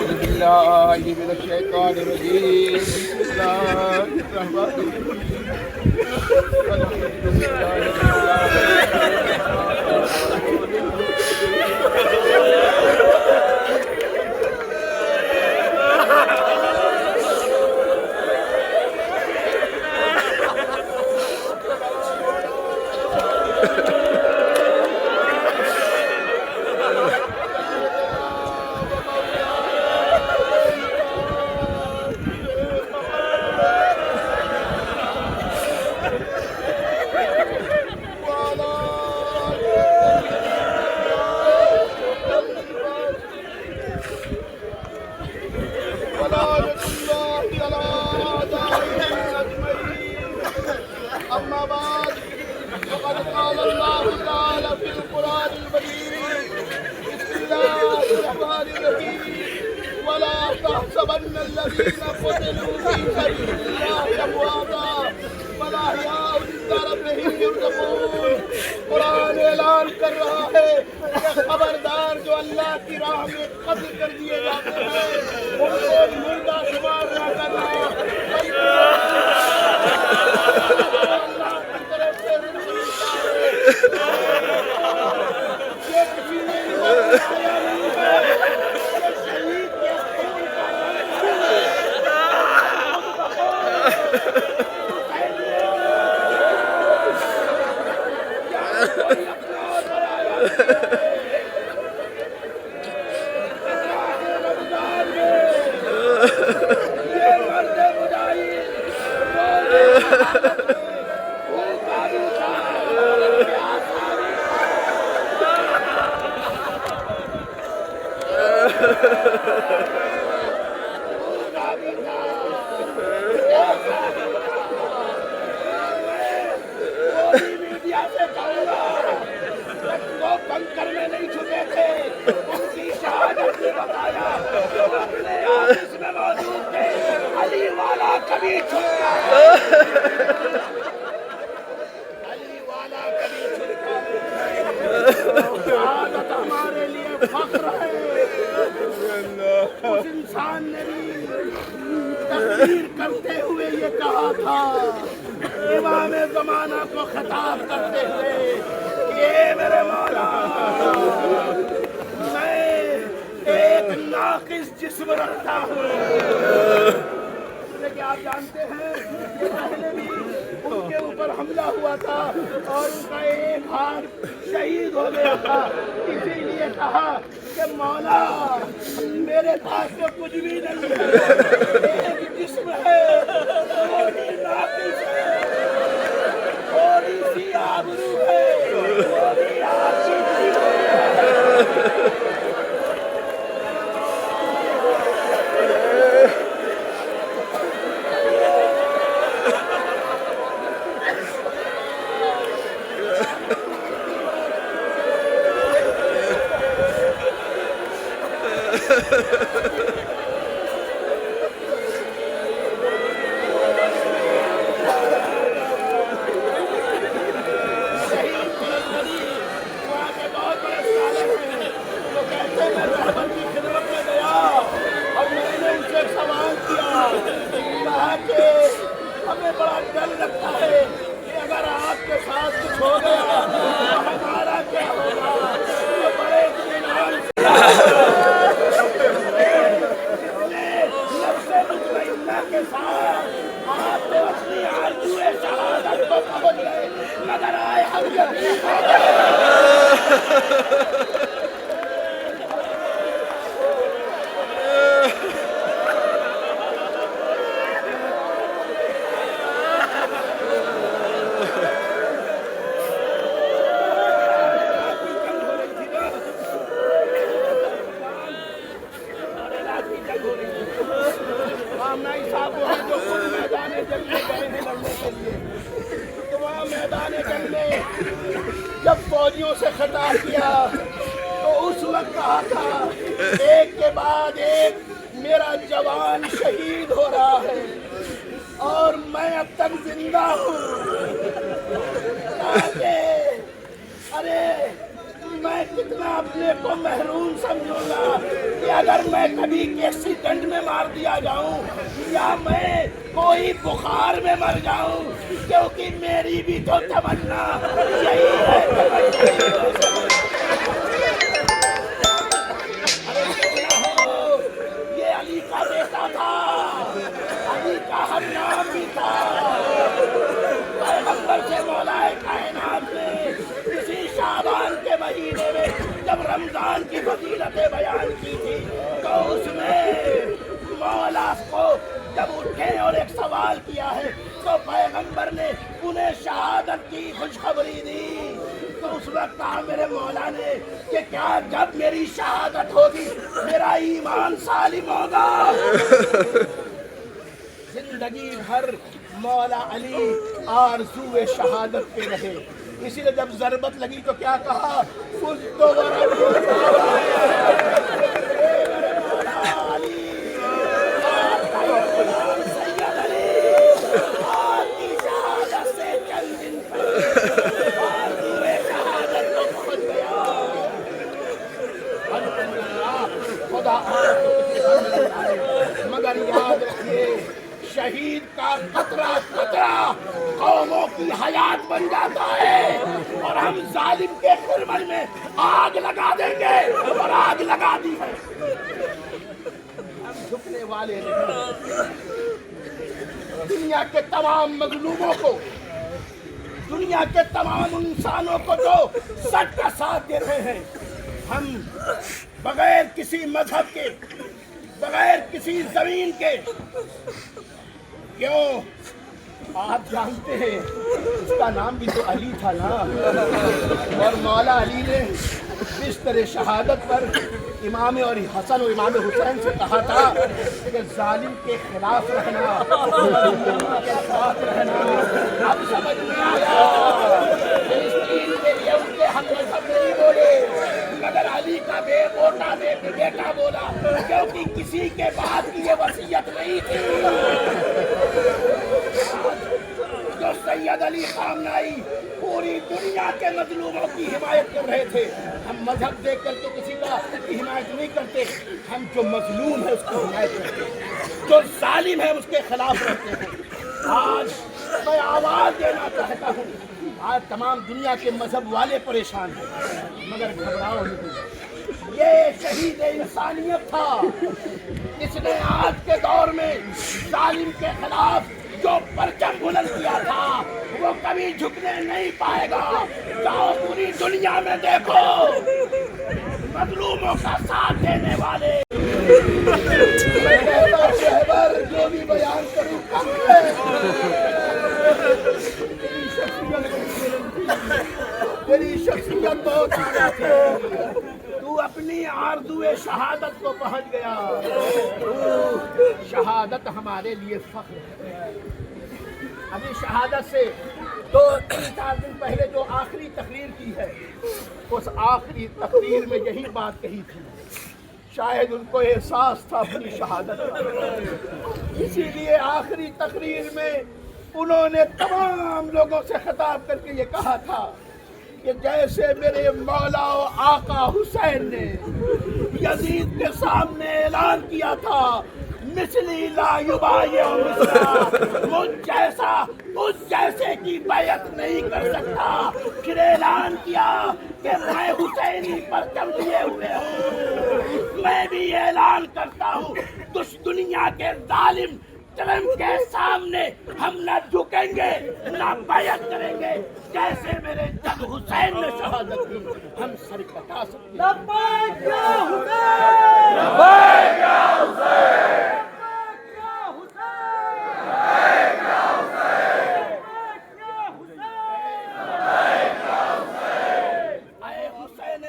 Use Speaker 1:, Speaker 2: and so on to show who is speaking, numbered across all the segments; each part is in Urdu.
Speaker 1: أعوذ بالله من الشيطان الرجيم بسم الله الرحمن الرحيم الحمد لله رب أما بعد فقد قال الله تعالى في القرآن المجيد بسم الله الرحمن الرحيم ولا تحسبن الذين قتلوا في سبيل الله أمواتا بل أحياء عند ربهم يرزقون. قرآن اعلان کر رہا ہے کہ خبردار جو اللہ کی راہ میں قتل کر دیے جاتے ہیں ان کو مردہ شمار نہ کرنا بنکر میں نہیں چھپے تھے ان کی شہادت نے بتایا اپنے آفس میں موجود تھے علی والا کبھی چھپتا ہے علی والا کبھی چھپتا ہے شہادت ہمارے لیے فخر ہے. اس انسان نے بھی تقریر کرتے ہوئے یہ کہا تھا امام زمانہ کو خطاب کرتے ہوئے یہ میرے مولا میں ایک ناقص جسم رکھتا ہوں لیکن آپ جانتے ہیں کہ پہلے بھی ان کے اوپر حملہ ہوا تھا اور ان کا ایک ہاتھ شہید ہو گیا تھا اسی لیے کہا کہ مولا میرے پاس تو کچھ بھی نہیں ہے ایک جسم ہے تھوڑی ناقص ہے تھوڑی سی آبرو ہے تھوڑی آشی ہے ہمیں بڑا ڈر لگتا ہے کہ اگر آپ کے ساتھ کچھ ہو گیا تو ہمارا کیا ہوگا. تو بڑے اطمینان سے مطمئنہ کے ساتھ آپ تو اپنی آرزو شہادت کو پہنچ گئے مگر آئے ہم یقین جب فوجیوں سے خطاب کیا تو اس وقت کہا تھا ایک کے بعد ایک میرا جوان شہید ہو رہا ہے اور میں اب تک زندہ ہوں. ارے میں کتنا اپنے کو محروم سمجھوں گا کہ اگر میں کبھی ایکسیڈنٹ میں مار دیا جاؤں یا میں کوئی بخار میں مر جاؤں، کیونکہ میری بھی تو تمنا یہی ہے کہ میں شہید ہو سکوں۔ یہ علی کا بیٹا تھا، علی کا ہم نام بھی تھا۔ پیغمبر سے مولا کائنات نے اسی شعبان کے مہینے میں جب رمضان کی فضیلتیں بیان کی تھی تو اس میں مولا کو جب اٹھے اور ایک سوال کیا ہے تو پیغمبر نے انہیں شہادت کی خوشخبری دی۔ تو اس وقت کہا میرے مولا نے کہ کیا جب میری شہادت ہوگی میرا ایمان سالم ہوگا؟ زندگی بھر مولا علی آرزو شہادت پہ رہے، اسی لیے جب ضربت لگی تو کیا کہا؟ مگر یاد رکھیے شہید کا قطرہ قطرہ قوموں کی حیات بن جاتا ہے، اور ہم ظالم کے خرمن میں آگ لگا دیں گے، اور آگ لگا دی ہے۔ ہم جھکنے والے نہیں۔ دنیا کے تمام مظلوموں کو، دنیا کے تمام انسانوں کو جو سچ کا ساتھ دے رہے ہیں، ہم بغیر کسی مذہب کے، بغیر کسی زمین کے، کیوں آپ جانتے ہیں اس کا نام بھی تو علی تھا نا، اور مولا علی نے بستر شہادت پر امام اور حسن و امام حسین سے کہا تھا کہ ظالم کے خلاف رہنا، مظلوم کے ساتھ رہنا۔ اب سمجھ میں آیا فلسطین کے لیے ان کے ہم مذہب نہیں بولے، مگر علی کا بیٹا بولا، کیونکہ کسی کے بعد کی یہ وصیت نہیں تھی۔ جو سید علی خامنائی پوری دنیا کے مظلوموں کی حمایت کر رہے تھے، ہم مذہب دیکھ کر کے کسی کا حمایت نہیں کرتے، ہم جو مظلوم ہے اس کی حمایت کرتے ہیں، جو ظالم ہے اس کے خلاف رہتے ہیں۔ آج میں آواز دینا چاہتا ہوں، آج تمام دنیا کے مذہب والے پریشان ہیں، مگر گھبراؤ نہیں، یہ شہید انسانیت تھا، اس نے آج کے دور میں ظالم کے خلاف جو پرچم بلند کیا تھا وہ کبھی جھکنے نہیں پائے گا۔ جاؤ پوری دنیا میں دیکھو مظلوموں کا ساتھ دینے والے۔ جو بھی بیان کروں کم ہے، تیری شخصیت بہت ہے، تو اپنی آرزو شہادت کو پہنچ گیا۔ شہادت ہمارے لیے فخر ہے۔ ابھی شہادت سے 2-3-4 دن پہلے جو آخری تقریر کی ہے، اس آخری تقریر میں یہی بات کہی تھی، شاید ان کو احساس تھا اپنی شہادت کا، اسی لیے آخری تقریر میں انہوں نے تمام لوگوں سے خطاب کر کے یہ کہا تھا کہ جیسے میرے مولا و آقا حسین نے یزید کے سامنے اعلان کیا تھا مثلی لا یبایع مثلا، مجھ جیسے کی بیعت نہیں کر سکتا، پھر اعلان کیا کہ میں حسینی پرچم لیے ہوئے ہوں۔ میں بھی اعلان کرتا ہوں دنیا کے ظالم ظلم کے سامنے ہم نہ جھکیں گے نہ بیعت کریں گے، جیسے میرے جب حسین نے شہادت دی ہم سر کٹا سکتے ہیں۔
Speaker 2: لبیک یا حسین، لبیک یا حسین،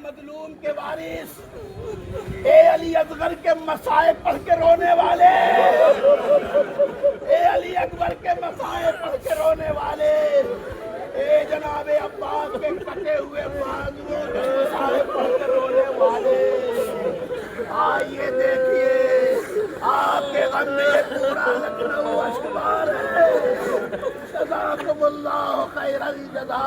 Speaker 1: مظلوم کے وارث، اے علی اصغر کے مصائب پڑھ کے رونے والے، اے علی اکبر کے مصائب پڑھ کے رونے والے، اے جناب عباس کے کٹے ہوئے بازوؤں کے مصائب پڑھ کے رونے والے، آئیے دیکھیے آپ کے غم میں یہ پورا لکھنؤ اشکبار ہے۔ جزاکم اللہ خیر الجزا۔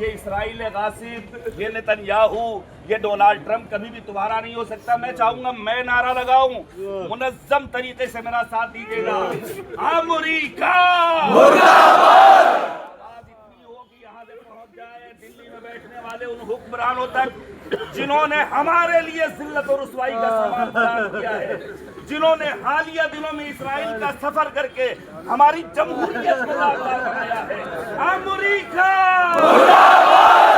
Speaker 3: یہ اسرائیل غاصب، یہ نتنیاہو، یہ ڈونالڈ ٹرمپ کبھی بھی تمہارا نہیں ہو سکتا۔ میں چاہوں گا میں نعرہ لگاؤں، منظم طریقے سے میرا ساتھ دیجیے گا۔ امریکہ مرد آباد! آواز اتنی ہو کہ یہاں سے پہنچ جائے دلی میں بیٹھنے والے ان حکمرانوں تک جنہوں نے ہمارے لیے ذلت و رسوائی کا سامان تیار کیا ہے، جنہوں نے حالیہ دنوں میں اسرائیل کا سفر کر کے ہماری جمہوریت کو داغدار بنایا ہے۔ امریکہ مرد آباد!